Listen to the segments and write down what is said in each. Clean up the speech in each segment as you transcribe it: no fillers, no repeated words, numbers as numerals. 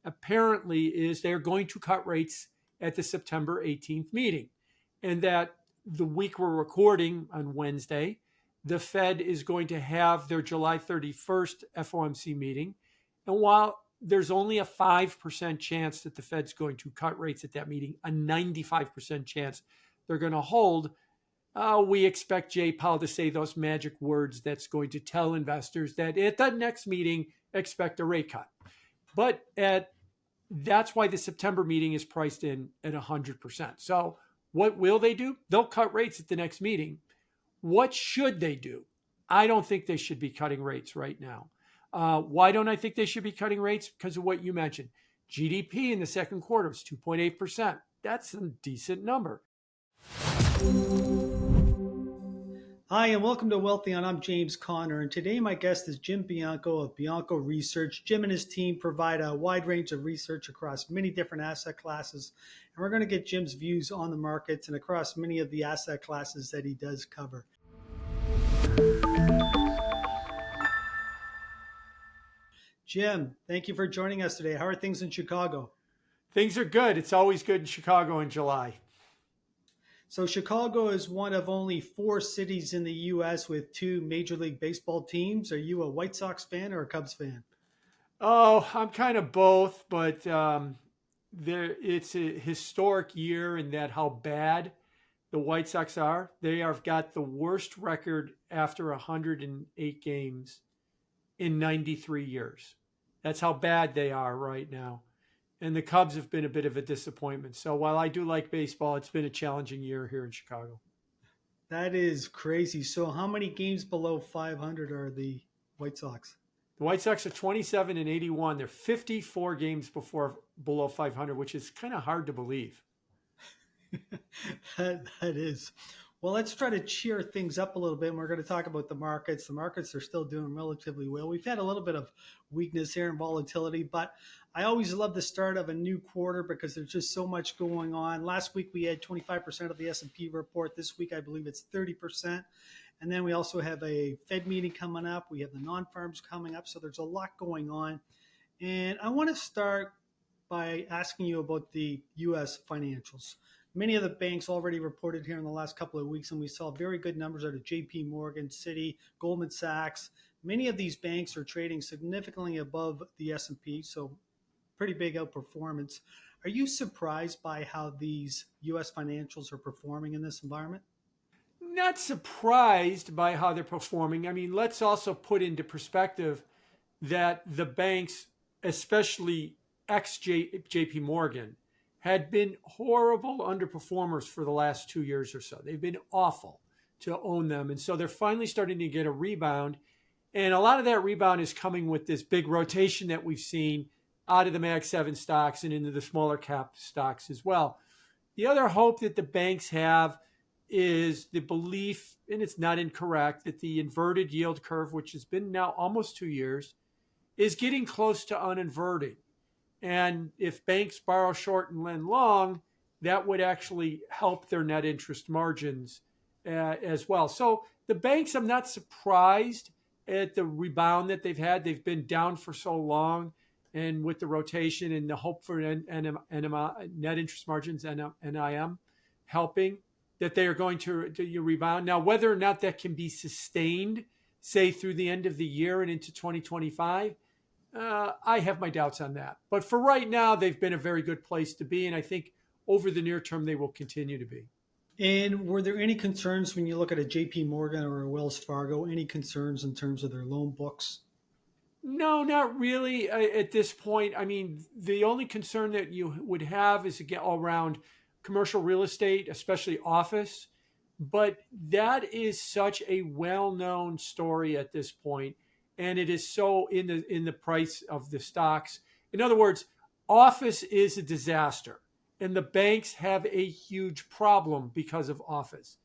apparently is they're going to cut rates at the September 18th meeting. And that the week we're recording on Wednesday, the Fed is going to have their July 31st FOMC meeting. And while there's only a 5% chance that the Fed's going to cut rates at that meeting, a 95% chance they're going to hold, we expect Jay Powell to say those magic words that's going to tell investors that at the next meeting, expect a rate cut. But that's why the September meeting is priced in at 100%. So what will they do? They'll cut rates at the next meeting. What should they do? I don't think they should be cutting rates right now. Why don't I think they should be cutting rates? Because of what you mentioned. GDP in the second quarter was 2.8%. That's a decent number. Hi, and welcome to Wealthion. I'm James Conner, and today my guest is Jim Bianco of Bianco Research. Jim and his team provide a wide range of research across many different asset classes, and we're going to get Jim's views on the markets and across many of the asset classes that he does cover. Jim, thank you for joining us today. How are things in Chicago? Things are good. It's always good in Chicago in July. So Chicago is one of only 4 cities in the U.S. with 2 Major League Baseball teams. Are you a White Sox fan or a Cubs fan? Oh, I'm kind of both, but it's a historic year in that how bad the White Sox are. They have got the worst record after 108 games in 93 years. That's how bad they are right now. And the Cubs have been a bit of a disappointment. So while I do like baseball, it's been a challenging year here in Chicago. That is crazy. So how many games below 500 are the White Sox? The White Sox are 27 and 81. They're 54 games below 500, which is kind of hard to believe. that is. Well, let's try to cheer things up a little bit. And we're going to talk about the markets. The markets are still doing relatively well. We've had a little bit of weakness here and volatility, but I always love the start of a new quarter because there's just so much going on. Last week we had 25% of the S&P report. This week I believe it's 30%. And then we also have a Fed meeting coming up. We have the non-farms coming up. So there's a lot going on. And I want to start by asking you about the U.S. financials. Many of the banks already reported here in the last couple of weeks, and we saw very good numbers out of JP Morgan, Citi, Goldman Sachs. Many of these banks are trading significantly above the S&P, so pretty big outperformance. Are you surprised by how these U.S. financials are performing in this environment? Not surprised by how they're performing. I mean, let's also put into perspective that the banks, especially ex-JP Morgan, had been horrible underperformers for the last 2 years or so. They've been awful to own them. And so they're finally starting to get a rebound. And a lot of that rebound is coming with this big rotation that we've seen out of the Mag 7 stocks and into the smaller cap stocks as well. The other hope that the banks have is the belief, and it's not incorrect, that the inverted yield curve, which has been now almost 2 years, is getting close to uninverting. And if banks borrow short and lend long, that would actually help their net interest margins as well. So the banks, I'm not surprised at the rebound that they've had. They've been down for so long. And with the rotation and the hope for net interest margins, NIM, helping, that they are going to rebound. Now, whether or not that can be sustained, say, through the end of the year and into 2025, I have my doubts on that. But for right now, they've been a very good place to be. And I think over the near term, they will continue to be. And were there any concerns when you look at a JP Morgan or a Wells Fargo, any concerns in terms of their loan books? No, not really at this point. I mean, the only concern that you would have is again all around commercial real estate, especially office. But that is such a well-known story at this point. And it is so in the price of the stocks. In other words, office is a disaster. And the banks have a huge problem because of office.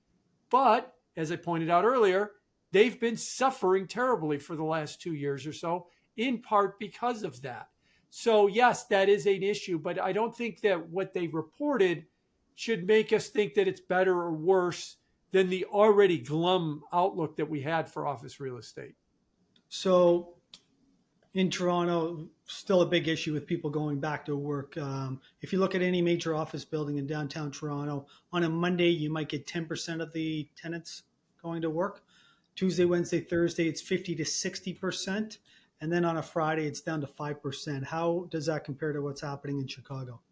But, as I pointed out earlier, they've been suffering terribly for the last 2 years or so, in part because of that. So, yes, that is an issue. But I don't think that what they reported should make us think that it's better or worse than the already glum outlook that we had for office real estate. So In Toronto, still a big issue with people going back to work. If you look at any major office building in downtown Toronto, on a Monday, you might get 10% of the tenants going to work. Tuesday, Wednesday, Thursday, it's 50 to 60%. And then on a Friday, it's down to 5%. How does that compare to what's happening in Chicago?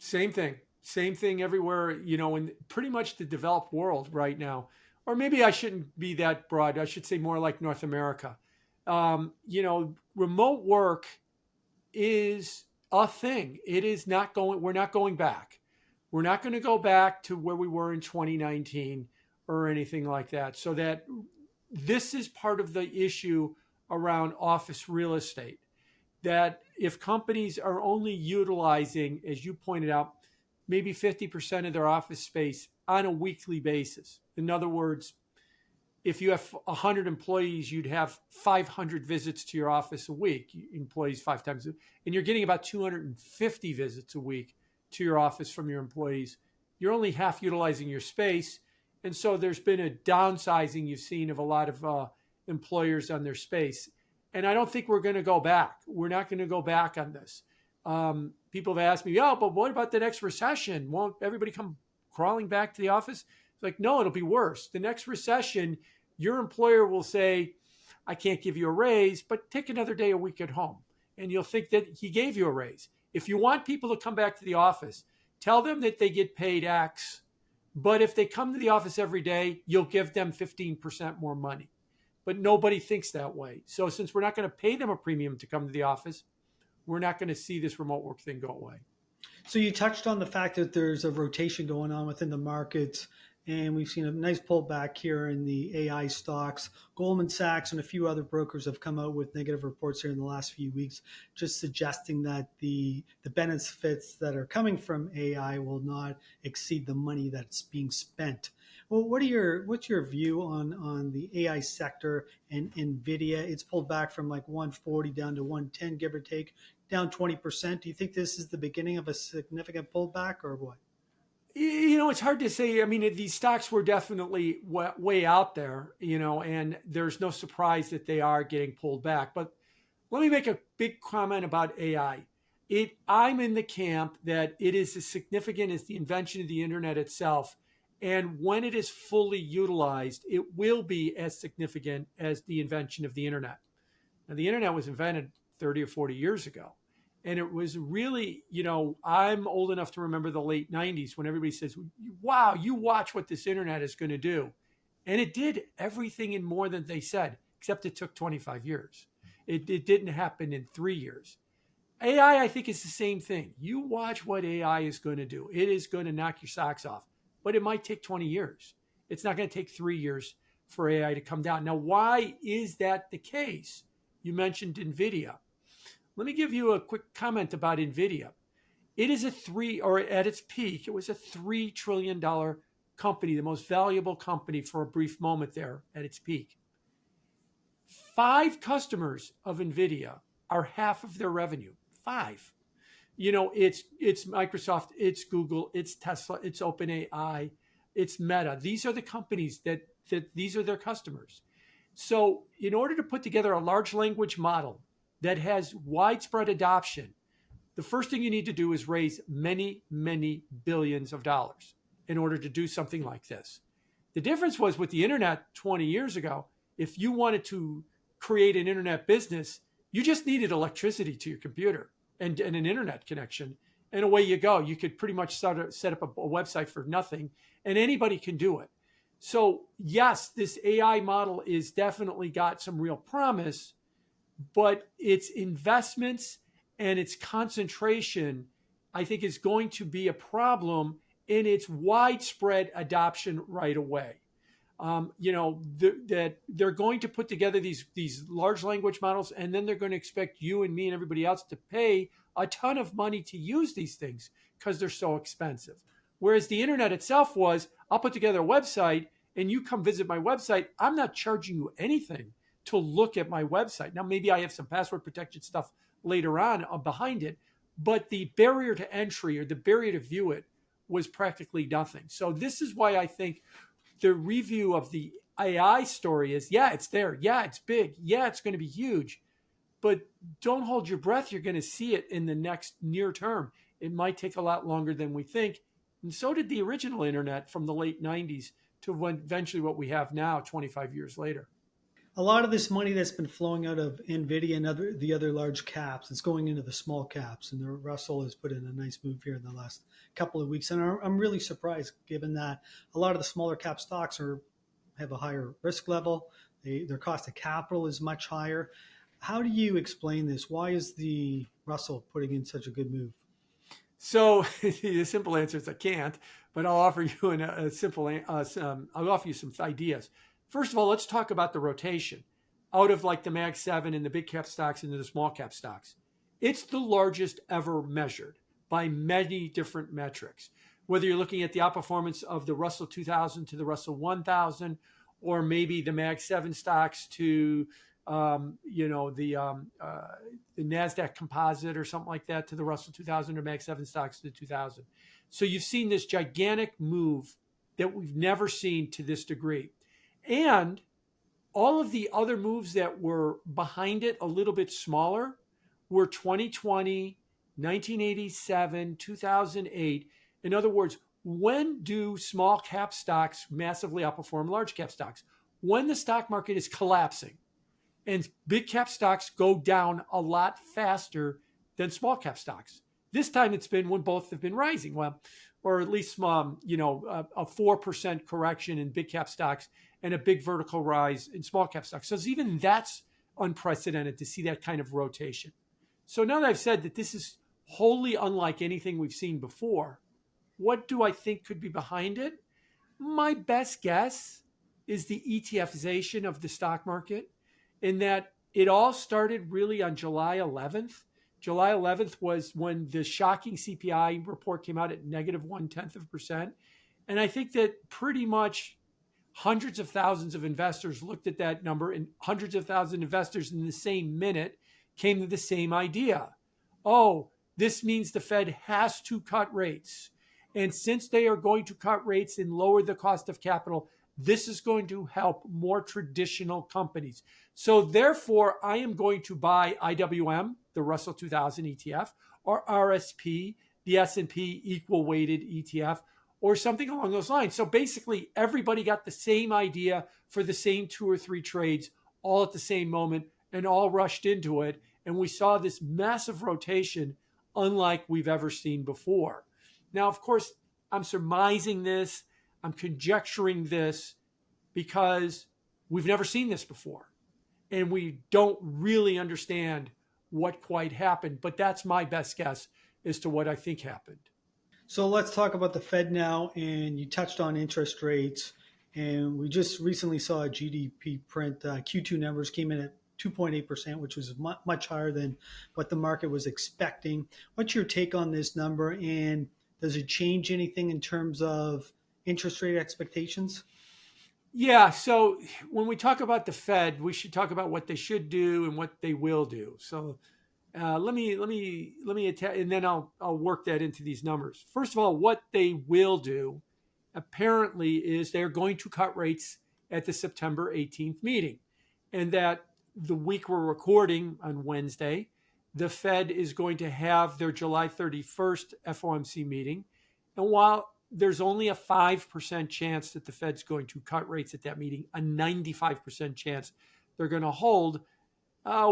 Same thing. Same thing everywhere, in pretty much the developed world right now. Or maybe I shouldn't be that broad. I should say more like North America. Remote work is a thing. It is not going, we're not going back. We're not going to go back to where we were in 2019 or anything like that. So that this is part of the issue around office real estate. That if companies are only utilizing, as you pointed out, maybe 50% of their office space on a weekly basis. In other words, if you have 100 employees, you'd have 500 visits to your office a week, employees 5 times, and you're getting about 250 visits a week to your office from your employees. You're only half utilizing your space. And so there's been a downsizing you've seen of a lot of employers on their space. And I don't think we're going to go back. We're not going to go back on this. People have asked me, but what about the next recession? Won't everybody come crawling back to the office? It's like, no, it'll be worse. The next recession, your employer will say, I can't give you a raise, but take another day a week at home. And you'll think that he gave you a raise. If you want people to come back to the office, tell them that they get paid X. But if they come to the office every day, you'll give them 15% more money. But nobody thinks that way. So since we're not going to pay them a premium to come to the office, we're not going to see this remote work thing go away. So you touched on the fact that there's a rotation going on within the markets, and we've seen a nice pullback here in the AI stocks. Goldman Sachs and a few other brokers have come out with negative reports here in the last few weeks, just suggesting that the benefits that are coming from AI will not exceed the money that's being spent. Well, what's your view on the AI sector and Nvidia? It's pulled back from like 140 down to 110, give or take, down 20%. Do you think this is the beginning of a significant pullback or what? It's hard to say. I mean, these stocks were definitely way out there, and there's no surprise that they are getting pulled back. But let me make a big comment about AI. I'm in the camp that it is as significant as the invention of the internet itself. And when it is fully utilized, it will be as significant as the invention of the internet. Now, the internet was invented 30 or 40 years ago. And it was really, I'm old enough to remember the late 90s when everybody says, wow, you watch what this internet is going to do. And it did everything and more than they said, except it took 25 years. It didn't happen in 3 years. AI, I think, is the same thing. You watch what AI is going to do. It is going to knock your socks off, but it might take 20 years. It's not going to take 3 years for AI to come down. Now, why is that the case? You mentioned NVIDIA. Let me give you a quick comment about NVIDIA. It is at its peak, it was a $3 trillion company, the most valuable company for a brief moment there at its peak. 5 customers of NVIDIA are half of their revenue. 5. It's Microsoft, it's Google, it's Tesla, it's OpenAI, it's Meta. These are the companies that these are their customers. So in order to put together a large language model that has widespread adoption, the first thing you need to do is raise many, many billions of dollars in order to do something like this. The difference was with the internet 20 years ago, if you wanted to create an internet business, you just needed electricity to your computer and an internet connection, and away you go. You could pretty much set up a website for nothing, and anybody can do it. So yes, this AI model is definitely got some real promise, but its investments and its concentration, I think, is going to be a problem in its widespread adoption right away. That they're going to put together these large language models, and then they're going to expect you and me and everybody else to pay a ton of money to use these things because they're so expensive. Whereas the internet itself was, I'll put together a website and you come visit my website. I'm not charging you anything to look at my website. Now, maybe I have some password protection stuff later on behind it, but the barrier to entry or the barrier to view it was practically nothing. So this is why I think the review of the AI story is, yeah, it's there. Yeah, it's big. Yeah, it's going to be huge. but don't hold your breath. You're going to see it in the next near term. It might take a lot longer than we think. And so did the original internet from the late 90s to eventually what we have now, 25 years later. A lot of this money that's been flowing out of Nvidia and the other large caps, it's going into the small caps, and the Russell has put in a nice move here in the last couple of weeks. And I'm really surprised, given that a lot of the smaller cap stocks have a higher risk level. Their cost of capital is much higher. How do you explain this? Why is the Russell putting in such a good move? So the simple answer is I can't, but I'll offer you I'll offer you some ideas. First of all, let's talk about the rotation out of like the Mag 7 and the big cap stocks into the small cap stocks. It's the largest ever measured by many different metrics. Whether you're looking at the outperformance of the Russell 2000 to the Russell 1000, or maybe the Mag 7 stocks to the NASDAQ composite or something like that to the Russell 2000, or Mag 7 stocks to the 2000. So you've seen this gigantic move that we've never seen to this degree. And all of the other moves that were behind it, a little bit smaller, were 2020, 1987, 2008. In other words, when do small cap stocks massively outperform large cap stocks? When the stock market is collapsing. And big cap stocks go down a lot faster than small cap stocks. This time it's been when both have been rising, well, or at least a 4% correction in big cap stocks and a big vertical rise in small cap stocks. So even that's unprecedented to see that kind of rotation. So now that I've said that this is wholly unlike anything we've seen before, what do I think could be behind it? My best guess is the ETFization of the stock market, in that it all started really on July 11th. July 11th was when the shocking CPI report came out at negative 0.1%. And I think that pretty much hundreds of thousands of investors looked at that number, and hundreds of thousands of investors in the same minute came to the same idea. Oh, this means the Fed has to cut rates. And since they are going to cut rates and lower the cost of capital, this is going to help more traditional companies. So therefore, I am going to buy IWM, the Russell 2000 ETF, or RSP, the S&P equal weighted ETF, or something along those lines. So basically, everybody got the same idea for the same 2 or 3 trades all at the same moment and all rushed into it. And we saw this massive rotation unlike we've ever seen before. Now, of course, I'm surmising this, I'm conjecturing this because we've never seen this before. And we don't really understand what quite happened. But that's my best guess as to what I think happened. So let's talk about the Fed now. And you touched on interest rates. And we just recently saw a GDP print. Q2 numbers came in at 2.8%, which was much higher than what the market was expecting. What's your take on this number? And does it change anything in terms of interest rate expectations? Yeah, so when we talk about the Fed, we should talk about what they should do and what they will do. So let me attack, and then I'll work that into these numbers. First of all, what they will do apparently is they're going to cut rates at the September 18th meeting, and that the week we're recording on Wednesday, the Fed is going to have their July 31st FOMC meeting, and while there's only a 5% chance that the Fed's going to cut rates at that meeting, a 95% chance they're going to hold.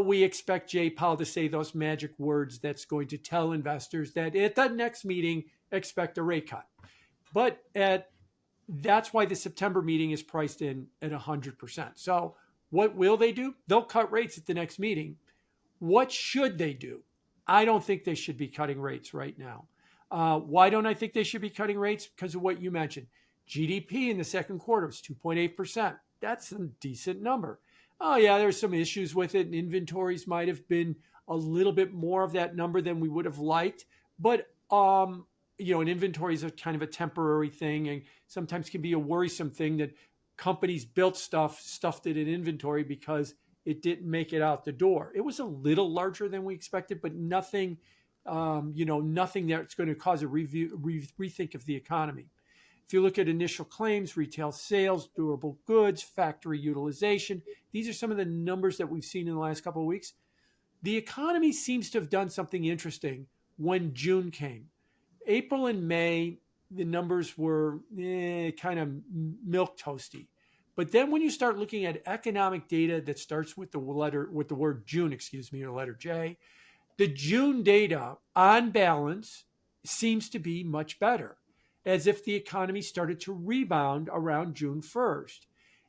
We expect Jay Powell to say those magic words that's going to tell investors that at the next meeting, expect a rate cut. But that's why the September meeting is priced in at 100%. So what will they do? They'll cut rates at the next meeting. What should they do? I don't think they should be cutting rates right now. Why don't I think they should be cutting rates? Because of what you mentioned. GDP in the second quarter was 2.8%. That's a decent number. Oh, yeah, there's some issues with it. And inventories might have been a little bit more of that number than we would have liked. But, an inventory is a kind of a temporary thing and sometimes can be a worrisome thing that companies built stuffed it in inventory because it didn't make it out the door. It was a little larger than we expected, but nothing nothing that's going to cause a rethink of the economy. If you look at initial claims, retail sales, durable goods, factory utilization, these are some of the numbers that we've seen in the last couple of weeks. The economy seems to have done something interesting when June came. April and May, the numbers were kind of milk toasty. But then when you start looking at economic data that starts with the word June, excuse me, or letter J, the June data on balance seems to be much better, as if the economy started to rebound around June 1st.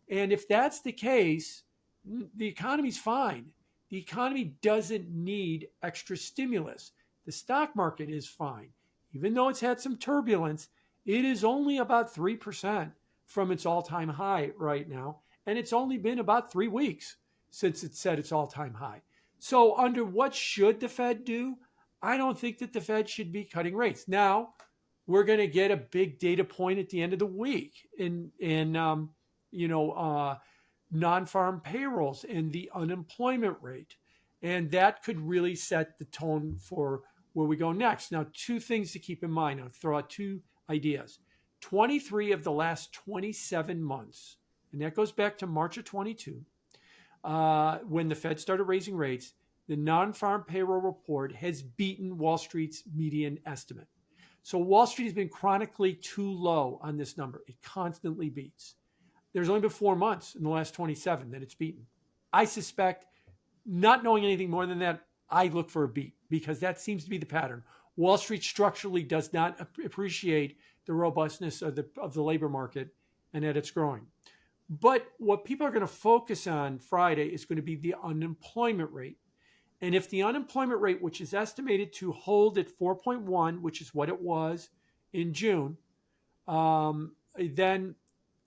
And if that's the case, the economy's fine. The economy doesn't need extra stimulus. The stock market is fine. Even though it's had some turbulence, it is only about 3% from its all time high right now. And it's only been about 3 weeks since it set its all time high. So, under what should the Fed do? I don't think that the Fed should be cutting rates. Now, we're going to get a big data point at the end of the week in non-farm payrolls and the unemployment rate, and that could really set the tone for where we go next. Now, two things to keep in mind. I'll throw out two ideas. 23 of the last 27 months, and that goes back to March of 22, when the Fed started raising rates, the non-farm payroll report has beaten Wall Street's median estimate. So Wall Street has been chronically too low on this number. It constantly beats. There's only been 4 months in the last 27 that it's beaten. I suspect, not knowing anything more than that, I look for a beat because that seems to be the pattern. Wall Street structurally does not appreciate the robustness of the labor market and that it's growing. But what people are going to focus on Friday is going to be the unemployment rate. And if the unemployment rate, which is estimated to hold at 4.1, which is what it was in June, then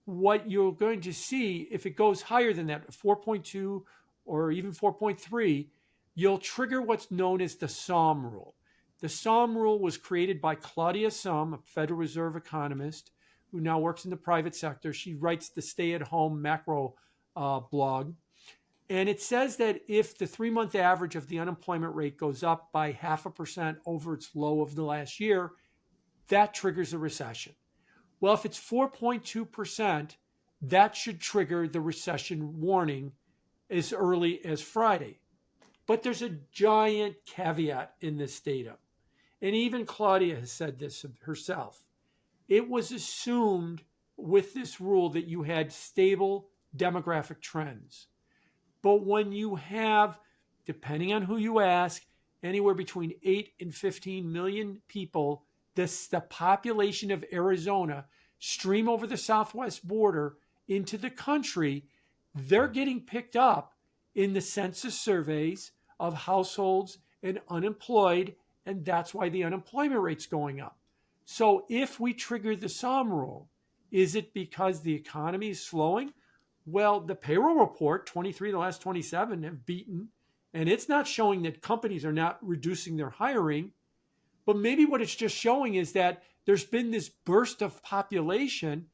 what you're going to see, if it goes higher than that, 4.2 or even 4.3, you'll trigger what's known as the Sahm rule. The Sahm rule was created by Claudia Sahm, a Federal Reserve economist who now works in the private sector. She writes the stay-at-home macro blog. And it says that if the 3-month average of the unemployment rate goes up by 0.5% over its low of the last year, that triggers a recession. Well, if it's 4.2%, that should trigger the recession warning as early as Friday. But there's a giant caveat in this data. And even Claudia has said this herself. It was assumed with this rule that you had stable demographic trends. But when you have, depending on who you ask, anywhere between 8 and 15 million people, the population of Arizona stream over the southwest border into the country, they're getting picked up in the census surveys of households and unemployed, and that's why the unemployment rate's going up. So if we trigger the Sahm rule, is it because the economy is slowing? Well, the payroll report, 23 of the last 27 have beaten, and it's not showing that companies are not reducing their hiring. But maybe what it's just showing is that there's been this burst of population.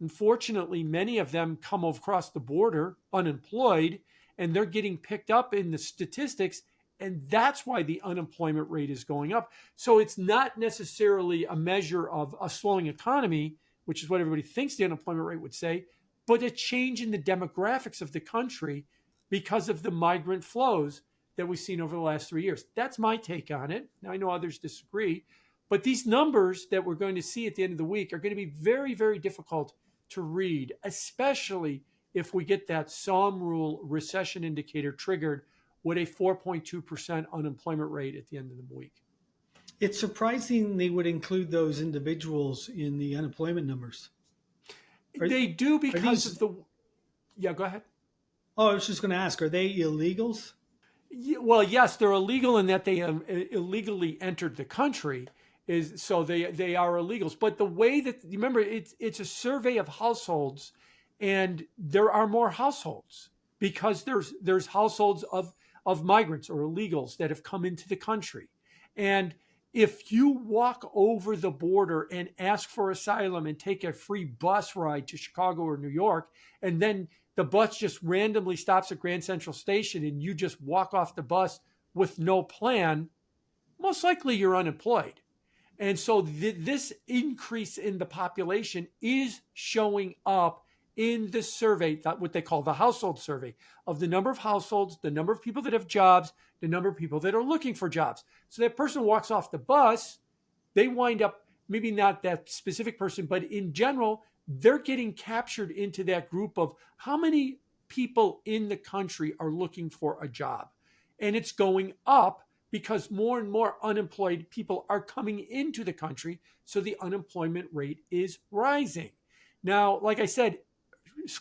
Unfortunately, many of them come across the border unemployed, and they're getting picked up in the statistics, and that's why the unemployment rate is going up. So it's not necessarily a measure of a slowing economy, which is what everybody thinks the unemployment rate would say, but a change in the demographics of the country because of the migrant flows that we've seen over the last 3 years. That's my take on it. Now, I know others disagree, but these numbers that we're going to see at the end of the week are going to be very, very difficult to read, especially if we get that Sahm rule recession indicator triggered with a 4.2% unemployment rate at the end of the week. It's surprising they would include those individuals in the unemployment numbers. They do because of the... Yeah, go ahead. Oh, I was just going to ask, are they illegals? Well, yes, they're illegal in that they illegally entered the country. So they are illegals. But the way that, remember, it's a survey of households, and there are more households because there's households of migrants or illegals that have come into the country. And if you walk over the border and ask for asylum and take a free bus ride to Chicago or New York, and then the bus just randomly stops at Grand Central Station and you just walk off the bus with no plan, most likely you're unemployed. And so this increase in the population is showing up in the survey, what they call the household survey, of the number of households, the number of people that have jobs, the number of people that are looking for jobs. So that person walks off the bus, they wind up, maybe not that specific person, but in general, they're getting captured into that group of how many people in the country are looking for a job. And it's going up because more and more unemployed people are coming into the country. So the unemployment rate is rising. Now, like I said,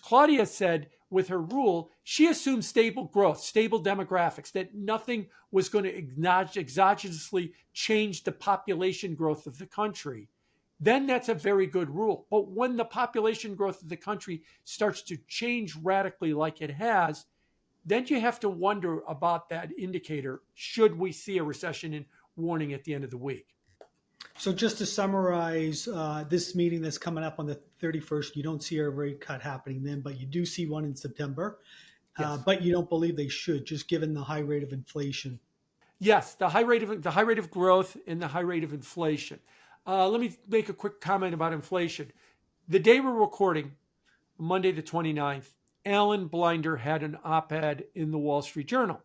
Claudia said with her rule, she assumed stable growth, stable demographics, that nothing was going to exogenously change the population growth of the country. Then that's a very good rule. But when the population growth of the country starts to change radically like it has, then you have to wonder about that indicator. Should we see a recession in warning at the end of the week? So just to summarize, this meeting that's coming up on the 31st, you don't see a rate cut happening then, but you do see one in September. Yes. But you don't believe they should, just given the high rate of inflation. Yes, the high rate of growth and the high rate of inflation. Let me make a quick comment about inflation. The day we're recording, Monday the 29th, Alan Blinder had an op-ed in the Wall Street Journal.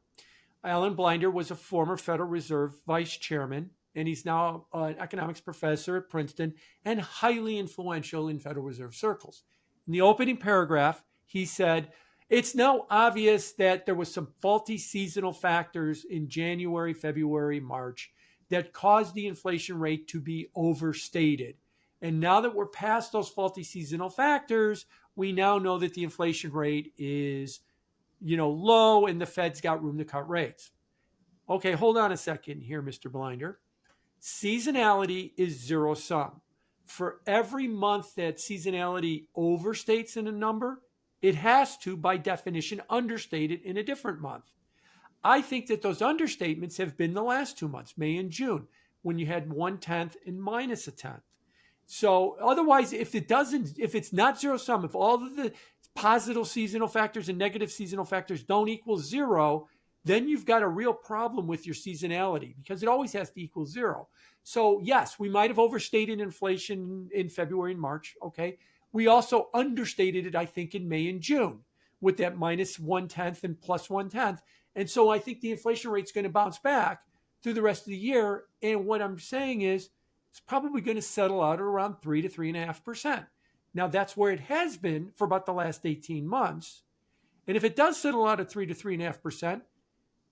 Alan Blinder was a former Federal Reserve vice chairman, and he's now an economics professor at Princeton and highly influential in Federal Reserve circles. In the opening paragraph, he said, it's now obvious that there was some faulty seasonal factors in January, February, March that caused the inflation rate to be overstated. And now that we're past those faulty seasonal factors, we now know that the inflation rate is, low and the Fed's got room to cut rates. Okay, hold on a second here, Mr. Blinder. Seasonality is zero sum. For every month that seasonality overstates in a number, it has to, by definition, understate it in a different month. I think that those understatements have been the last 2 months, May and June, when you had 1/10 and minus a tenth. So otherwise, if it's not zero sum, if all of the positive seasonal factors and negative seasonal factors don't equal zero, then you've got a real problem with your seasonality because it always has to equal zero. So yes, we might have overstated inflation in February and March. Okay. We also understated it, I think, in May and June with that minus 1/10 and plus 1/10. And so I think the inflation rate is going to bounce back through the rest of the year. And what I'm saying is it's probably going to settle out at around 3 to 3.5%. Now that's where it has been for about the last 18 months. And if it does settle out at 3 to 3.5%,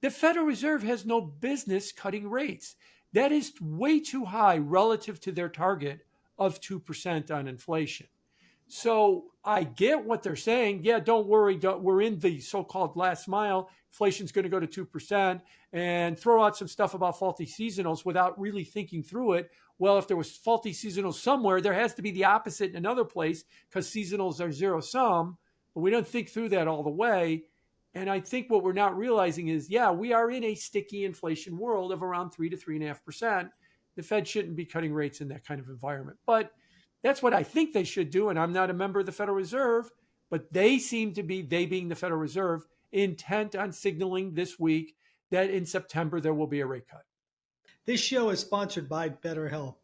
the Federal Reserve has no business cutting rates. That is way too high relative to their target of 2% on inflation. So I get what they're saying. Yeah, don't worry. We're in the so-called last mile. Inflation's going to go to 2% and throw out some stuff about faulty seasonals without really thinking through it. Well, if there was faulty seasonals somewhere, there has to be the opposite in another place because seasonals are zero sum. But we don't think through that all the way. And I think what we're not realizing is, yeah, we are in a sticky inflation world of around 3 to 3.5%. The Fed shouldn't be cutting rates in that kind of environment. But that's what I think they should do. And I'm not a member of the Federal Reserve, but they seem to be, they being the Federal Reserve, intent on signaling this week that in September there will be a rate cut. This show is sponsored by BetterHelp.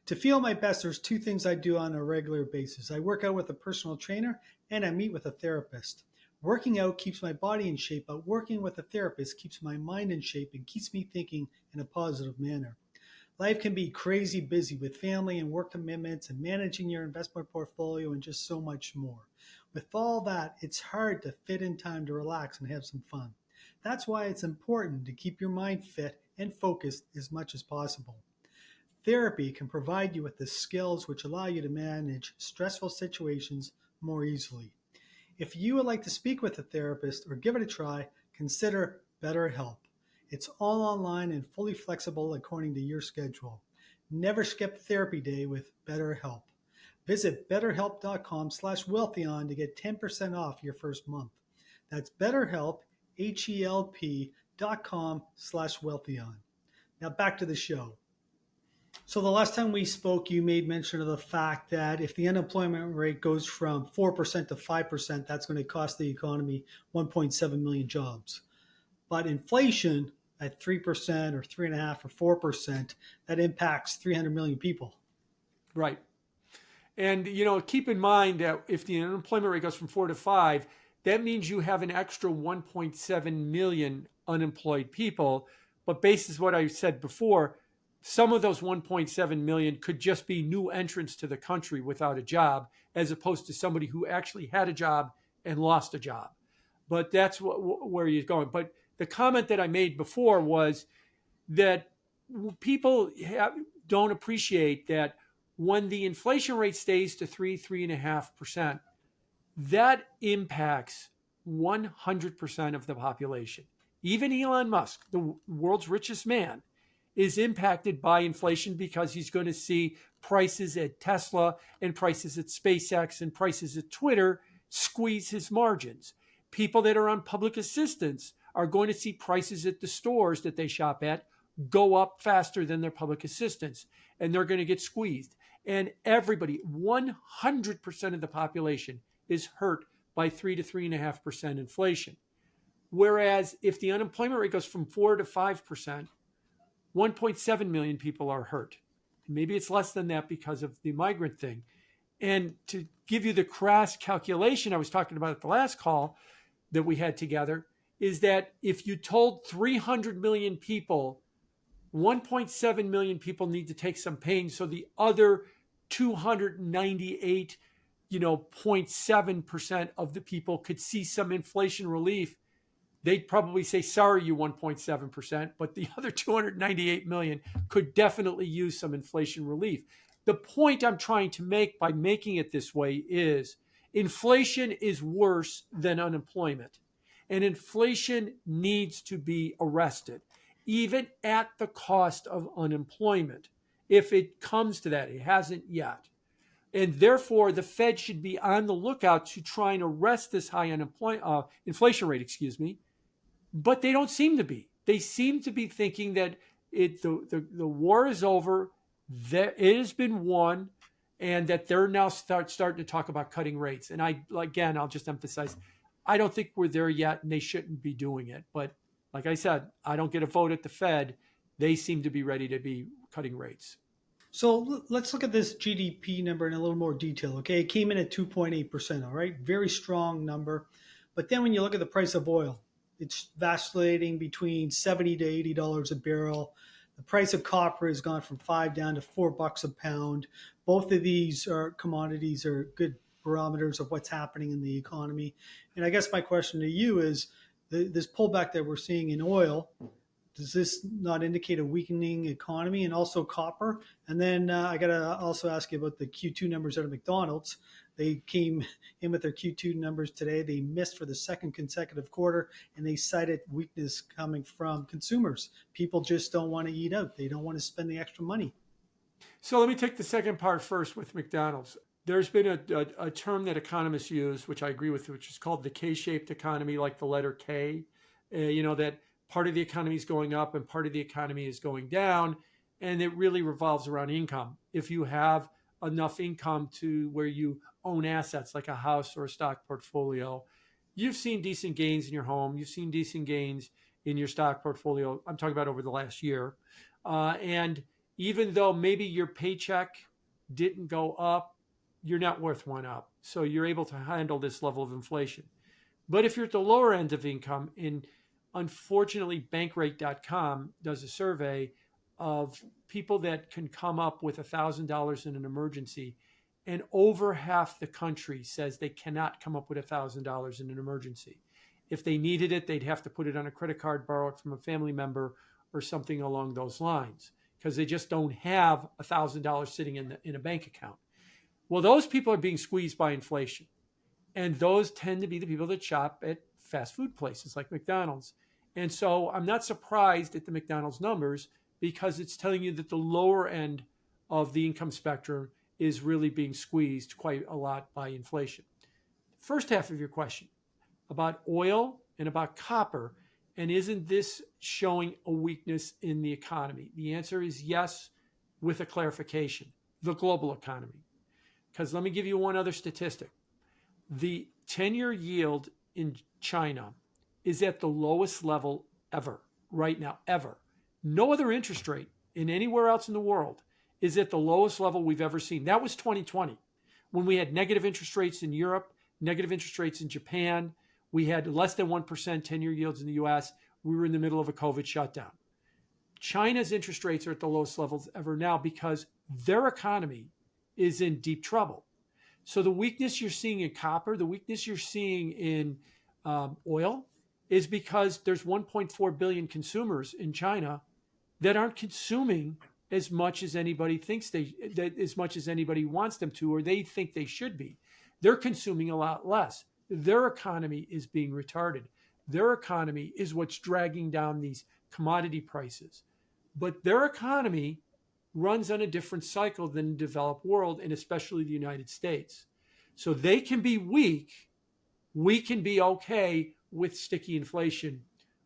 To feel my best, there's two things I do on a regular basis. I work out with a personal trainer and I meet with a therapist. Working out keeps my body in shape, but working with a therapist keeps my mind in shape and keeps me thinking in a positive manner. Life can be crazy busy with family and work commitments and managing your investment portfolio and just so much more. With all that, it's hard to fit in time to relax and have some fun. That's why it's important to keep your mind fit and focused as much as possible. Therapy can provide you with the skills which allow you to manage stressful situations more easily. If you would like to speak with a therapist or give it a try, consider BetterHelp. It's all online and fully flexible according to your schedule. Never skip therapy day with BetterHelp. Visit betterhelp.com/Wealthion to get 10% off your first month. That's BetterHelp, HELP.com/Wealthion. Now back to the show. So the last time we spoke, you made mention of the fact that if the unemployment rate goes from 4% to 5%, that's going to cost the economy 1.7 million jobs. But inflation at 3% or 3.5% or 4%, that impacts 300 million people. Right. And, keep in mind that if the unemployment rate goes from 4 to 5, that means you have an extra 1.7 million unemployed people. But basis what I said before, some of those 1.7 million could just be new entrants to the country without a job, as opposed to somebody who actually had a job and lost a job. But that's where you're going. But the comment that I made before was that people don't appreciate that when the inflation rate stays to 3.5%, that impacts 100% of the population. Even Elon Musk, the world's richest man, is impacted by inflation because he's going to see prices at Tesla and prices at SpaceX and prices at Twitter squeeze his margins. People that are on public assistance are going to see prices at the stores that they shop at go up faster than their public assistance, and they're going to get squeezed. And everybody, 100% of the population is hurt by 3 to 3.5% inflation. Whereas if the unemployment rate goes from 4 to 5%, 1.7 million people are hurt. Maybe it's less than that because of the migrant thing. And to give you the crass calculation I was talking about at the last call that we had together, is that if you told 300 million people, 1.7 million people need to take some pain, so the other 298, 0.7% of the people could see some inflation relief, they'd probably say, sorry, you 1.7%, but the other 298 million could definitely use some inflation relief. The point I'm trying to make by making it this way is inflation is worse than unemployment, and inflation needs to be arrested, even at the cost of unemployment. If it comes to that, it hasn't yet. And therefore, the Fed should be on the lookout to try and arrest this high inflation rate, but they don't seem to be. They seem to be thinking that the war is over, that it has been won, and that they're now starting to talk about cutting rates. And I'll just emphasize, I don't think we're there yet, and they shouldn't be doing it. But like I said, I don't get a vote at the Fed. They seem to be ready to be cutting rates. So let's look at this GDP number in a little more detail. Okay, it came in at 2.8%. All right, very strong number. But then when you look at the price of oil, it's vacillating between $70 to $80 a barrel. The price of copper has gone from $5 down to $4 a pound. Both of these commodities are good barometers of what's happening in the economy. And I guess my question to you is, this pullback that we're seeing in oil, does this not indicate a weakening economy, and also copper? And then I got to also ask you about the Q2 numbers out of McDonald's. They came in with their Q2 numbers today. They missed for the second consecutive quarter, and they cited weakness coming from consumers. People just don't want to eat out. They don't want to spend the extra money. So let me take the second part first with McDonald's. There's been a term that economists use, which I agree with, which is called the K-shaped economy, like the letter K. That part of the economy is going up and part of the economy is going down, and it really revolves around income. If you have enough income to where you own assets like a house or a stock portfolio, you've seen decent gains in your home. You've seen decent gains in your stock portfolio. I'm talking about over the last year. And even though maybe your paycheck didn't go up, your net worth went up. So you're able to handle this level of inflation. But if you're at the lower end of income, unfortunately, Bankrate.com does a survey of people that can come up with $1,000 in an emergency, and over half the country says they cannot come up with $1,000 in an emergency. If they needed it, they'd have to put it on a credit card, borrow it from a family member, or something along those lines, because they just don't have $1,000 sitting in a bank account. Well, those people are being squeezed by inflation. And those tend to be the people that shop at fast food places like McDonald's. And so I'm not surprised at the McDonald's numbers, because it's telling you that the lower end of the income spectrum is really being squeezed quite a lot by inflation. First half of your question about oil and about copper, and isn't this showing a weakness in the economy? The answer is yes, with a clarification: the global economy. Because let me give you one other statistic. The 10-year yield in China is at the lowest level ever, right now, ever. No other interest rate in anywhere else in the world is at the lowest level we've ever seen. That was 2020, when we had negative interest rates in Europe, negative interest rates in Japan. We had less than 1% 10-year yields in the US. we were in the middle of a COVID shutdown. China's interest rates are at the lowest levels ever now because their economy is in deep trouble. So the weakness you're seeing in copper, the weakness you're seeing in oil, is because there's 1.4 billion consumers in China that aren't consuming as much as anybody thinks as much as anybody wants them to, or they think they should be. They're consuming a lot less. Their economy is being retarded. Their economy is what's dragging down these commodity prices. But their economy runs on a different cycle than the developed world, and especially the United States. So they can be weak. We can be okay with sticky inflation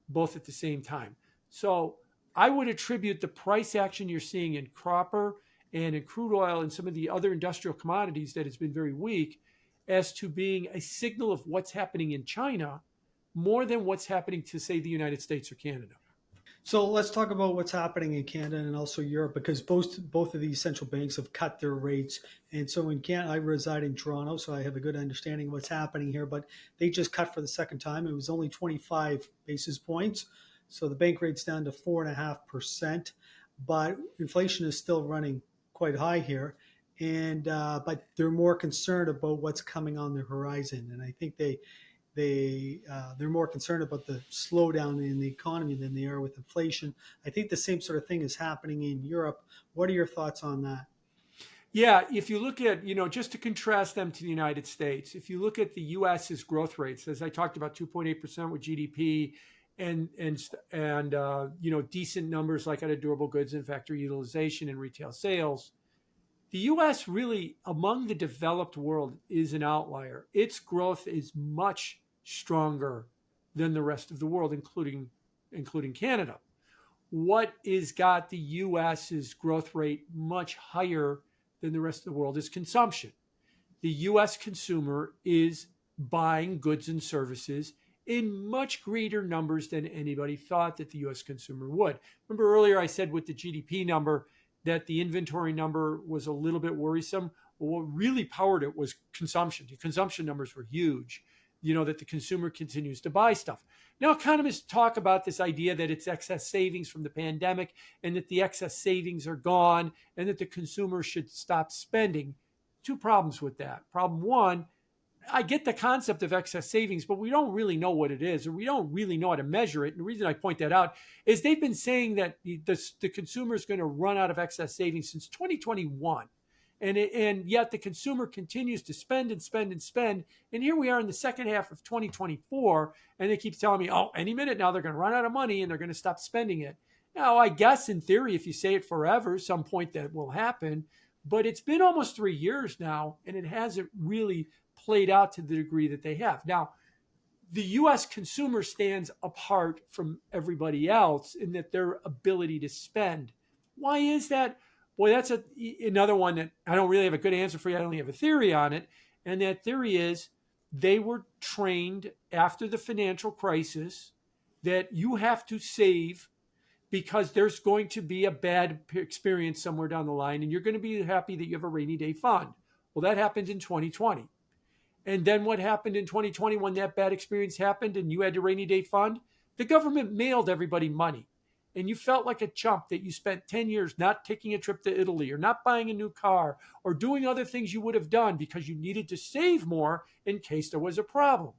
both at the same time. So I would attribute the price action you're seeing in copper and in crude oil and some of the other industrial commodities that has been very weak as to being a signal of what's happening in China more than what's happening to, say, the United States or Canada. So let's talk about what's happening in Canada and also Europe, because both of these central banks have cut their rates. And so in Canada, I reside in Toronto, so I have a good understanding of what's happening here. But they just cut for the second time. It was only 25 basis points. So the bank rate's down to 4.5%. But inflation is still running quite high here. And but they're more concerned about what's coming on the horizon. And I think they're more concerned about the slowdown in the economy than they are with inflation. I think the same sort of thing is happening in Europe. What are your thoughts on that? Yeah, if you look at, just to contrast them to the United States, if you look at the U.S.'s growth rates, as I talked about, 2.8% with GDP, and decent numbers like out of durable goods and factory utilization and retail sales, the U.S. really, among the developed world, is an outlier. Its growth is much stronger than the rest of the world, including Canada. What is got the U.S.'s growth rate much higher than the rest of the world is consumption. The U.S. consumer is buying goods and services in much greater numbers than anybody thought that the U.S. consumer would. Remember earlier I said with the GDP number that the inventory number was a little bit worrisome. Well, what really powered it was consumption. The consumption numbers were huge, that the consumer continues to buy stuff. Now, economists talk about this idea that it's excess savings from the pandemic and that the excess savings are gone and that the consumer should stop spending. Two problems with that. Problem one, I get the concept of excess savings, but we don't really know what it is, or we don't really know how to measure it. And the reason I point that out is they've been saying that the consumer is going to run out of excess savings since 2021. And yet the consumer continues to spend and spend and spend. And here we are in the second half of 2024, and they keep telling me, oh, any minute now they're going to run out of money and they're going to stop spending it. Now, I guess in theory, if you say it forever, some point that will happen. But it's been almost 3 years now, and it hasn't really played out to the degree that they have. Now, the U.S. consumer stands apart from everybody else in that their ability to spend. Why is that? Boy, that's another one that I don't really have a good answer for you. I only have a theory on it. And that theory is they were trained after the financial crisis that you have to save because there's going to be a bad experience somewhere down the line, and you're going to be happy that you have a rainy day fund. Well, that happened in 2020. And then what happened in 2020 when that bad experience happened and you had a rainy day fund? The government mailed everybody money. And you felt like a chump that you spent 10 years not taking a trip to Italy or not buying a new car or doing other things you would have done because you needed to save more in case there was a problem.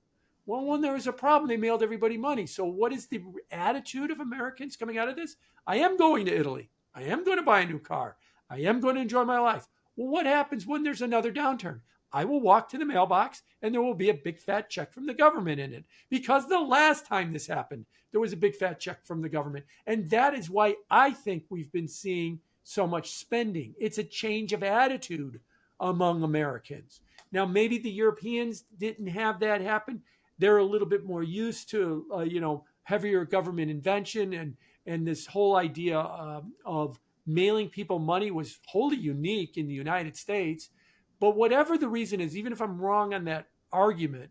Well, when there was a problem, they mailed everybody money. So what is the attitude of Americans coming out of this? I am going to Italy. I am going to buy a new car. I am going to enjoy my life. Well, what happens when there's another downturn? I will walk to the mailbox and there will be a big fat check from the government in it. Because the last time this happened, there was a big fat check from the government. And that is why I think we've been seeing so much spending. It's a change of attitude among Americans. Now, maybe the Europeans didn't have that happen. They're a little bit more used to, heavier government invention, and this whole idea of mailing people money was wholly unique in the United States. But whatever the reason is, even if I'm wrong on that argument,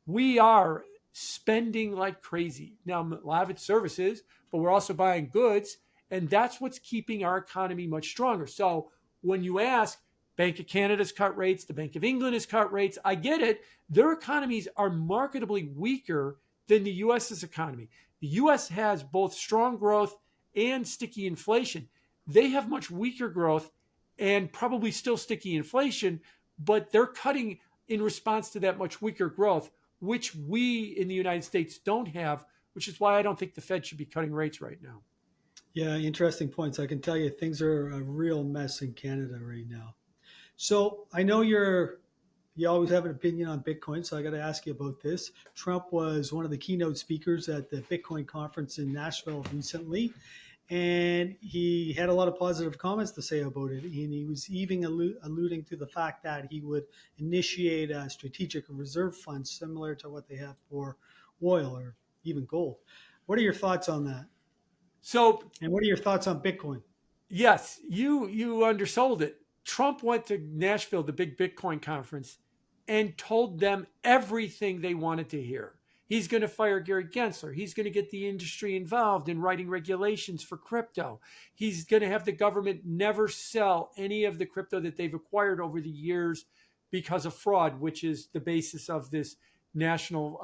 we are spending like crazy. Now, a lot of it's services, but we're also buying goods, and that's what's keeping our economy much stronger. So when you ask, Bank of Canada's cut rates, the Bank of England has cut rates, I get it. Their economies are marketably weaker than the US's economy. The US has both strong growth and sticky inflation. They have much weaker growth and probably still sticky inflation, but they're cutting in response to that much weaker growth, which we in the United States don't have, which is why I don't think the Fed should be cutting rates right now. Yeah, interesting points. I can tell you things are a real mess in Canada right now. So I know you always have an opinion on Bitcoin, so I got to ask you about this. Trump was one of the keynote speakers at the Bitcoin conference in Nashville recently, and he had a lot of positive comments to say about it. And he was even alluding to the fact that he would initiate a strategic reserve fund similar to what they have for oil or even gold. What are your thoughts on that? So And what are your thoughts on Bitcoin? yes, you undersold it. Trump went to Nashville, the big Bitcoin conference, and told them everything they wanted to hear. He's going to fire Gary Gensler. He's going to get the industry involved in writing regulations for crypto. He's going to have the government never sell any of the crypto that they've acquired over the years because of fraud, which is the basis of this national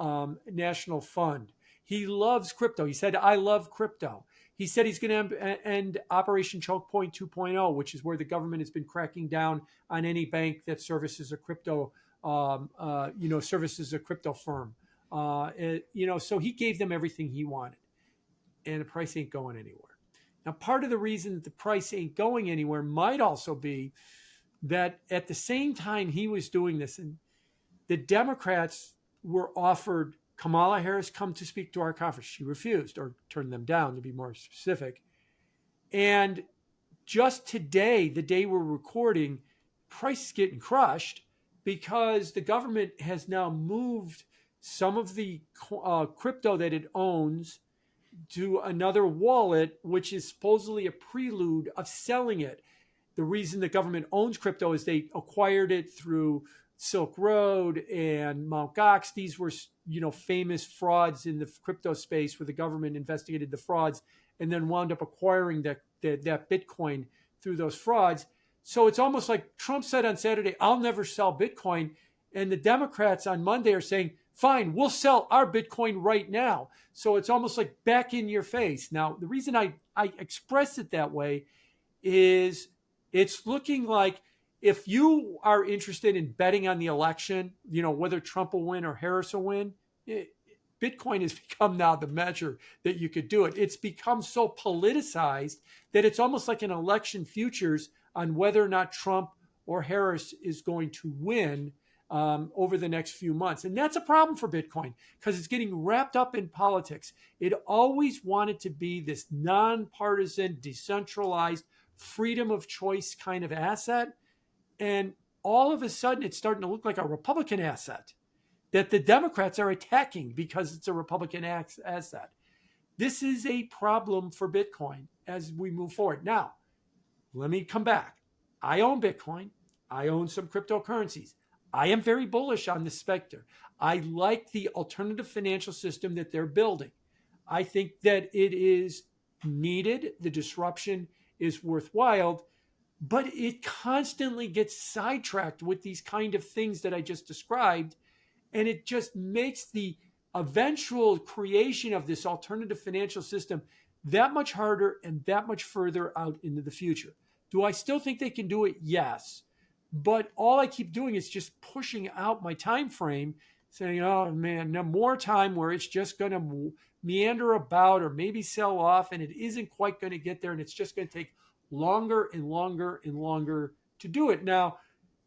fund. He loves crypto. He said, "I love crypto." He said he's going to end Operation Choke Point 2.0, which is where the government has been cracking down on any bank that services a crypto, services a crypto firm. So he gave them everything he wanted, and the price ain't going anywhere. Now, part of the reason that the price ain't going anywhere might also be that at the same time he was doing this, and the Democrats were offered Kamala Harris come to speak to our conference. She refused, or turned them down to be more specific. And just today, the day we're recording, price is getting crushed because the government has now moved some of the crypto that it owns to another wallet, which is supposedly a prelude of selling it. The reason the government owns crypto is they acquired it through Silk Road and Mt. Gox. These were, famous frauds in the crypto space where the government investigated the frauds and then wound up acquiring that Bitcoin through those frauds. So it's almost like Trump said on Saturday, "I'll never sell Bitcoin." And the Democrats on Monday are saying, "Fine, we'll sell our Bitcoin right now." So it's almost like back in your face. Now, the reason I express it that way is it's looking like if you are interested in betting on the election, whether Trump will win or Harris will win, Bitcoin has become now the measure that you could do it. It's become so politicized that it's almost like an election futures on whether or not Trump or Harris is going to win over the next few months. And that's a problem for Bitcoin because it's getting wrapped up in politics. It always wanted to be this nonpartisan, decentralized, freedom of choice kind of asset. And all of a sudden, it's starting to look like a Republican asset that the Democrats are attacking because it's a Republican asset. This is a problem for Bitcoin as we move forward. Now, let me come back. I own Bitcoin. I own some cryptocurrencies. I am very bullish on this sector. I like the alternative financial system that they're building. I think that it is needed. The disruption is worthwhile, but it constantly gets sidetracked with these kind of things that I just described. And it just makes the eventual creation of this alternative financial system that much harder and that much further out into the future. Do I still think they can do it? Yes. But all I keep doing is just pushing out my time frame, saying, "Oh man, no more time where it's just going to meander about or maybe sell off, and it isn't quite going to get there, and it's just going to take longer and longer and longer to do it." Now,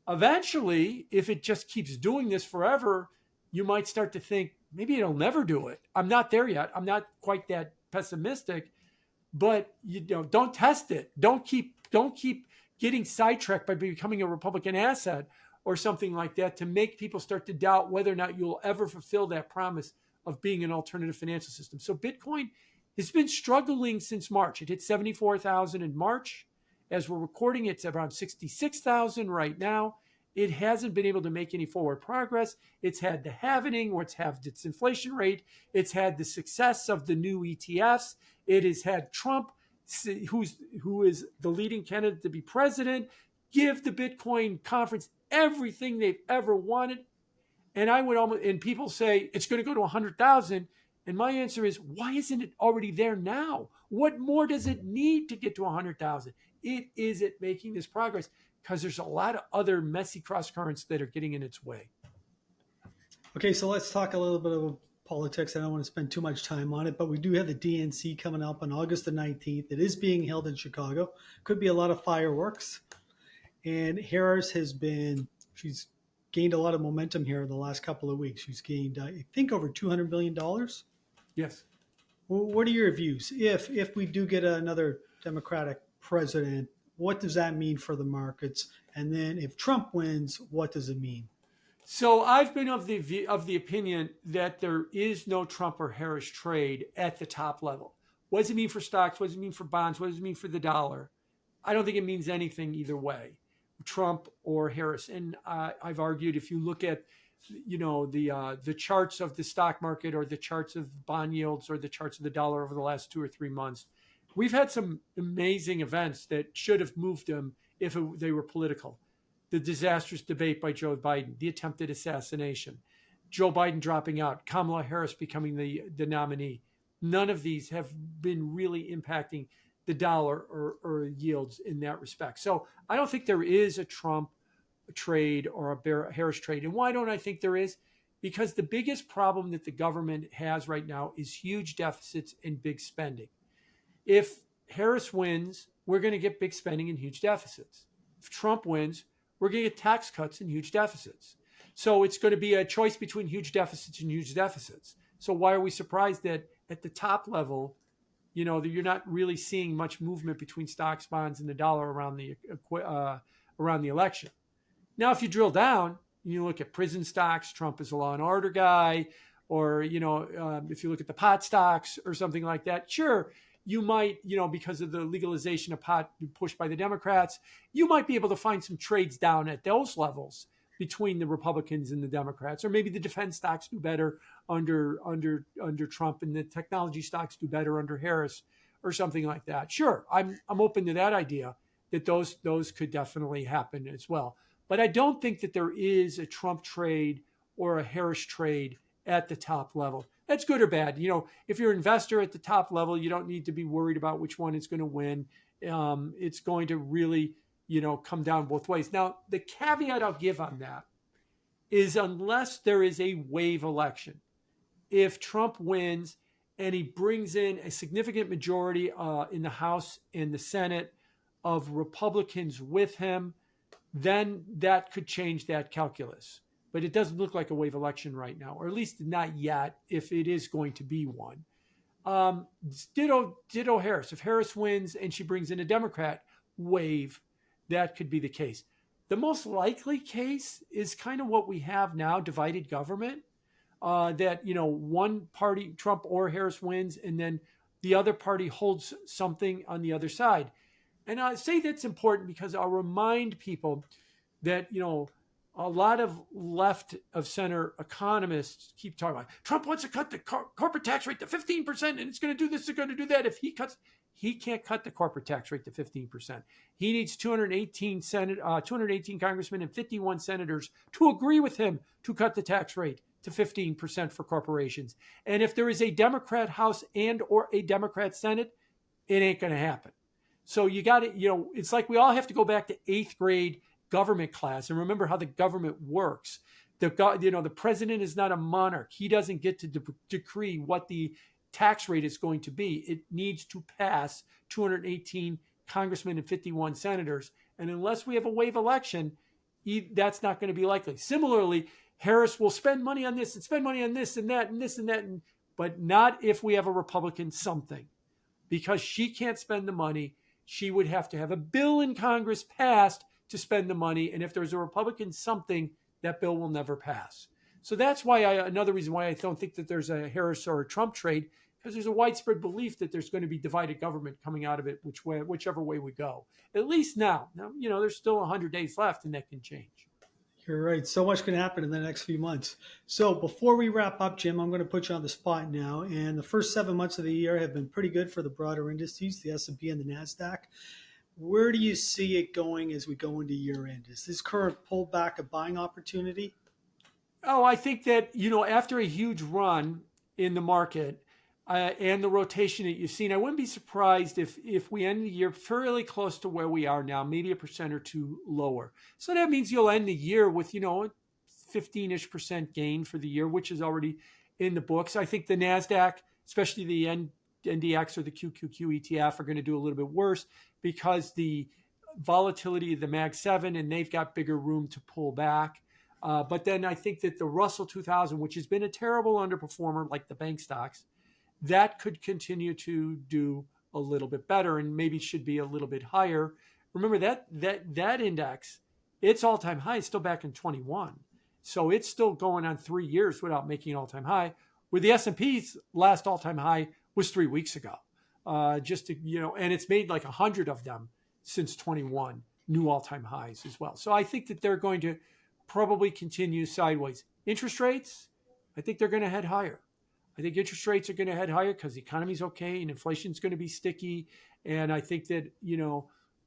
eventually, if it just keeps doing this forever, you might start to think maybe it'll never do it. I'm not there yet. I'm not quite that pessimistic, but don't test it. Don't keep getting sidetracked by becoming a Republican asset or something like that to make people start to doubt whether or not you'll ever fulfill that promise of being an alternative financial system. So Bitcoin has been struggling since March. It hit 74,000 in March. As we're recording, it's around 66,000 right now. It hasn't been able to make any forward progress. It's had the halvening, or it's halved its inflation rate. It's had the success of the new ETFs. It has had Trump, who is the leading candidate to be president, give the Bitcoin conference everything they've ever wanted. And and people say it's going to go to 100,000. And my answer is, why isn't it already there now? What more does it need to get to 100,000? It isn't making this progress because there's a lot of other messy cross currents that are getting in its way. Okay, so let's talk a little bit of politics. I don't want to spend too much time on it, but we do have the DNC coming up on August the 19th. It is being held in Chicago. Could be a lot of fireworks. And Harris she's gained a lot of momentum here in the last couple of weeks. She's gained, I think, over $200 million. Yes. Well, what are your views? If we do get another Democratic president, what does that mean for the markets? And then if Trump wins, what does it mean? So I've been of the opinion that there is no Trump or Harris trade at the top level. What does it mean for stocks? What does it mean for bonds? What does it mean for the dollar? I don't think it means anything either way, Trump or Harris. And I've argued if you look at the charts of the stock market or the charts of bond yields or the charts of the dollar over the last 2 or 3 months, we've had some amazing events that should have moved them if they were political. The disastrous debate by Joe Biden, the attempted assassination, Joe Biden dropping out, Kamala Harris becoming the nominee. None of these have been really impacting the dollar or yields in that respect. So I don't think there is a Trump trade or a Harris trade. And why don't I think there is? Because the biggest problem that the government has right now is huge deficits and big spending. If Harris wins, we're going to get big spending and huge deficits. If Trump wins, we're going to get tax cuts and huge deficits. So it's going to be a choice between huge deficits and huge deficits. So why are we surprised that at the top level, that you're not really seeing much movement between stocks, bonds, and the dollar around the election? Now, if you drill down, you look at prison stocks, Trump is a law and order guy, or, if you look at the pot stocks or something like that, sure, you might, because of the legalization of pot pushed by the Democrats, you might be able to find some trades down at those levels between the Republicans and the Democrats, or maybe the defense stocks do better under Trump and the technology stocks do better under Harris or something like that. Sure, I'm open to that idea that those could definitely happen as well. But I don't think that there is a Trump trade or a Harris trade at the top level. That's good or bad. If you're an investor at the top level, you don't need to be worried about which one is going to win. It's going to really, come down both ways. Now, the caveat I'll give on that is unless there is a wave election, if Trump wins and he brings in a significant majority in the House and the Senate of Republicans with him, then that could change that calculus. But it doesn't look like a wave election right now, or at least not yet, if it is going to be one. Ditto Harris. If Harris wins and she brings in a Democrat wave, that could be the case. The most likely case is kind of what we have now, divided government, that, one party, Trump or Harris, wins, and then the other party holds something on the other side. And I say that's important because I'll remind people that, a lot of left of center economists keep talking about Trump wants to cut the corporate tax rate to 15%, and it's going to do this, it's going to do that. If he can't cut the corporate tax rate to 15%. He needs 218 congressmen and 51 senators to agree with him to cut the tax rate to 15% for corporations. And if there is a Democrat House and or a Democrat Senate, it ain't going to happen. So you got to, it's like we all have to go back to 8th grade government class and remember how the government works. The president is not a monarch. He doesn't get to decree what the tax rate is going to be. It needs to pass 218 congressmen and 51 senators. And unless we have a wave election, that's not going to be likely. Similarly, Harris will spend money on this and spend money on this and that and this and that, but not if we have a Republican something, because she can't spend the money. She would have to have a bill in Congress passed to spend the money. And if there's a Republican something, that bill will never pass. So that's why another reason why I don't think that there's a Harris or a Trump trade, because there's a widespread belief that there's going to be divided government coming out of it, whichever way we go. At least now. Now, there's still 100 days left and that can change. You're right. So much can happen in the next few months. So before we wrap up, Jim, I'm going to put you on the spot now. And the first 7 months of the year have been pretty good for the broader indices, the S&P and the NASDAQ. Where do you see it going as we go into year end? Is this current pullback a buying opportunity? Oh, I think that, after a huge run in the market and the rotation that you've seen, I wouldn't be surprised if we end the year fairly close to where we are now, maybe 1% or 2 lower. So that means you'll end the year with, 15-ish% gain for the year, which is already in the books. I think the NASDAQ, especially the NDX or the QQQ ETF, are going to do a little bit worse because the volatility of the Mag 7, and they've got bigger room to pull back. But then I think that the Russell 2000, which has been a terrible underperformer like the bank stocks, that could continue to do a little bit better and maybe should be a little bit higher. Remember that index, its all-time high is still back in 21. So it's still going on 3 years without making an all-time high. With the S&P's last all-time high was 3 weeks ago. And it's made like 100 of them since 21, new all-time highs as well. So I think that they're going to probably continue sideways. Interest rates, I think they're going to head higher. I think interest rates are going to head higher because the economy's okay and inflation's going to be sticky. And I think that,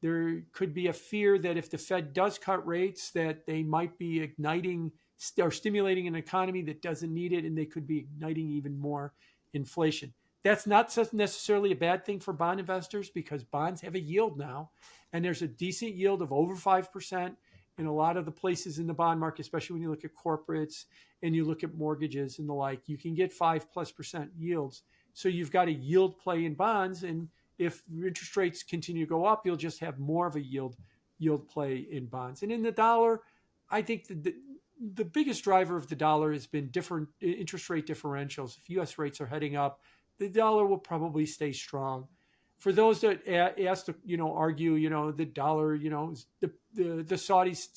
there could be a fear that if the Fed does cut rates, that they might be igniting or stimulating an economy that doesn't need it, and they could be igniting even more inflation. That's not necessarily a bad thing for bond investors because bonds have a yield now, and there's a decent yield of over 5% in a lot of the places in the bond market, especially when you look at corporates and you look at mortgages and the like. You can get 5+% yields. So you've got a yield play in bonds, and if interest rates continue to go up, you'll just have more of a yield play in bonds. And in the dollar, I think the biggest driver of the dollar has been different interest rate differentials. If U.S. rates are heading up, the dollar will probably stay strong. For those that argue, the dollar, the Saudis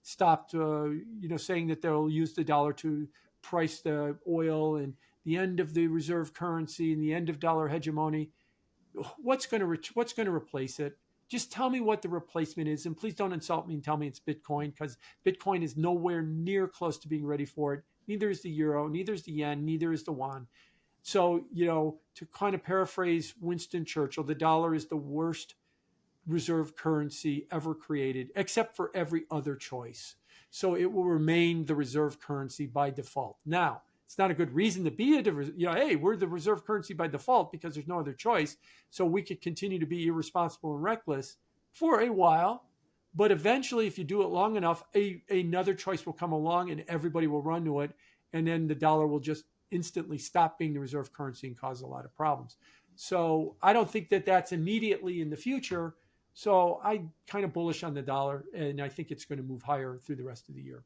stopped, saying that they'll use the dollar to price the oil and the end of the reserve currency and the end of dollar hegemony. What's going to replace it? Just tell me what the replacement is, and please don't insult me and tell me it's Bitcoin, because Bitcoin is nowhere near close to being ready for it. Neither is the euro, neither is the yen, neither is the yuan. So, to kind of paraphrase Winston Churchill, the dollar is the worst reserve currency ever created, except for every other choice. So it will remain the reserve currency by default. Now, it's not a good reason to be hey, we're the reserve currency by default because there's no other choice. So we could continue to be irresponsible and reckless for a while. But eventually, if you do it long enough, another choice will come along and everybody will run to it. And then the dollar will just instantly stop being the reserve currency and cause a lot of problems. So I don't think that that's immediately in the future. So I'm kind of bullish on the dollar, and I think it's going to move higher through the rest of the year.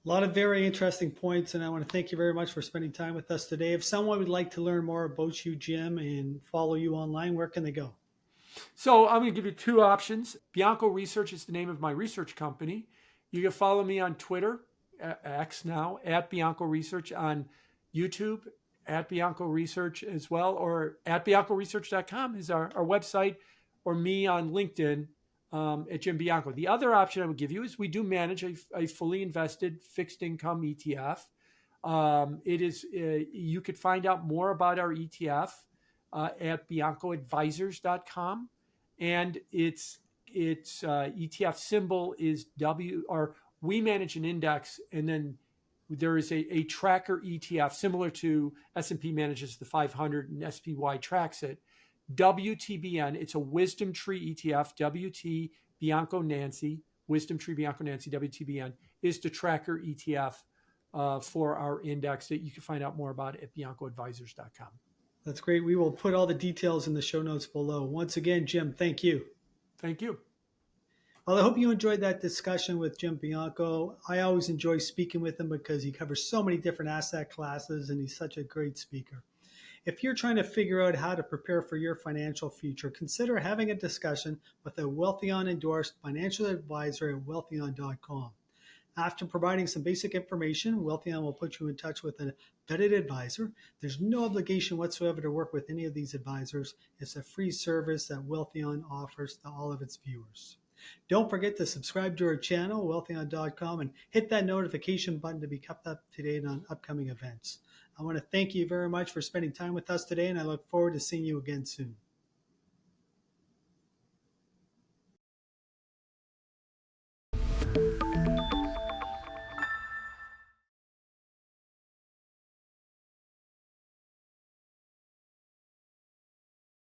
A lot of very interesting points, and I want to thank you very much for spending time with us today. If someone would like to learn more about you, Jim, and follow you online, where can they go? So I'm going to give you two options. Bianco Research is the name of my research company. You can follow me on Twitter, X now, at Bianco Research, on YouTube, at Bianco Research as well, or at biancoresearch.com is our website, or me on LinkedIn at Jim Bianco. The other option I would give you is we do manage a fully invested fixed income ETF. You could find out more about our ETF at biancoadvisors.com, and its ETF symbol is W. Or we manage an index, and then there is a tracker ETF similar to S&P manages the 500 and SPY tracks it. WTBN, it's a Wisdom Tree ETF, WT Bianco Nancy, Wisdom Tree Bianco Nancy, WTBN, is the tracker ETF for our index that you can find out more about at biancoadvisors.com. That's great. We will put all the details in the show notes below. Once again, Jim, thank you. Thank you. Well, I hope you enjoyed that discussion with Jim Bianco. I always enjoy speaking with him because he covers so many different asset classes, and he's such a great speaker. If you're trying to figure out how to prepare for your financial future, consider having a discussion with a Wealthion endorsed financial advisor at wealthion.com. After providing some basic information, Wealthion will put you in touch with a vetted advisor. There's no obligation whatsoever to work with any of these advisors. It's a free service that Wealthion offers to all of its viewers. Don't forget to subscribe to our channel, wealthion.com, and hit that notification button to be kept up to date on upcoming events. I want to thank you very much for spending time with us today, and I look forward to seeing you again soon.